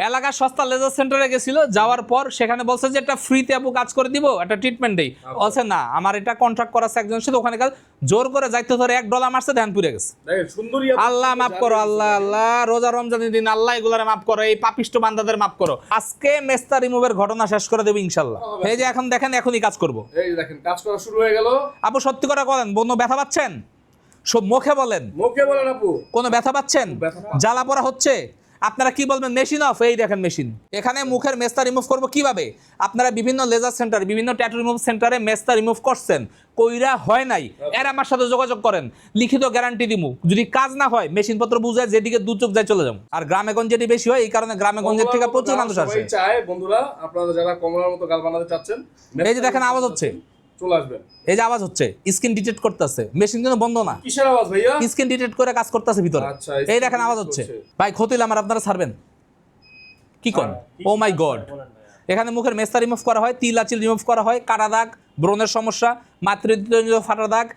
এলাকার সস্তা লেজার সেন্টারে গেছিল, যাওয়ার পর সেখানে বলছে যে একটা ফ্রিতে আপু কাজ করে দিব, একটা ট্রিটমেন্ট দেই। বলছে না, আমার এটা কন্ট্রাক্ট করা আছে একজনের সাথে, ওখানে কাজ জোর করে যাইতে ধরে $1 মারছে, ধ্যান পুড়ে গেছে। দেখেন সুন্দরী আল্লাহ মাফ করো, আল্লাহ আল্লাহ, রোজা রমজানের দিন আল্লাহ এগুলারে মাফ করো, এই পাপিষ্ট বান্দাদের মাফ করো। আজকে মেস্তা রিমুভের ঘটনা শেষ করে দেবো ইনশাল্লাহ। এই যে এখন দেখেন, এখনই কাজ করব। এই দেখেন কাজ করা শুরু হয়ে গেল। আপু সত্যি করে বলেন, কোনো ব্যথা পাচ্ছেন? সব মুখে বলেন, মুখে বলেন আপু। কোনো ব্যথা পাচ্ছেন? ব্যথা পাচ্ছি। জ্বালা পড়া হচ্ছে? আপনারা কি বলবেন মেশিন অফ? এই দেখেন মেশিন। এখানে মুখের মেস্তা রিমুভ করব কিভাবে? আপনারা বিভিন্ন লেজার সেন্টার, বিভিন্ন ট্যাটু রিমুভ সেন্টারে মেস্তা রিমুভ করছেন, কইরা হয় নাই, এর আমার সাথে যোগাযোগ করেন, লিখিত গ্যারান্টি দিমু। যদি কাজ না হয় মেশিন পত্র বুঝায় যেদিকে দু চোখ যায় চলে যাবো। আর গ্রামে গঞ্জে এটি বেশি হয়, এই কারণে গ্রামে গঞ্জের থেকে প্রচুর মানুষ আসে। সবাই চায় বন্ধুরা, আপনারা যারা কমলার মতো গাল বানাতে চাচ্ছেন, এই যে দেখেন আওয়াজ হচ্ছে, চলে আসবেন। এই যে আওয়াজ হচ্ছে, স্ক্রিন ডিটেক্ট করতেছে, মেশিন কিন্তু বন্ধ না, কিসের আওয়াজ ভাইয়া? স্ক্রিন ডিটেক্ট করে কাজ করতেছে ভিতরে। আচ্ছা, এই দেখেন আওয়াজ হচ্ছে। ভাই ক্ষতি হলে আমার আপনারা ছাড়বেন কি করেন? ও মাই গড। এখানে মুখের মেস্তা রিমুভ করা হয়, তিল আচিল রিমুভ করা হয়, কাটা দাগ, ব্রণের সমস্যা, মাতৃত্ব ফাটা দাগ,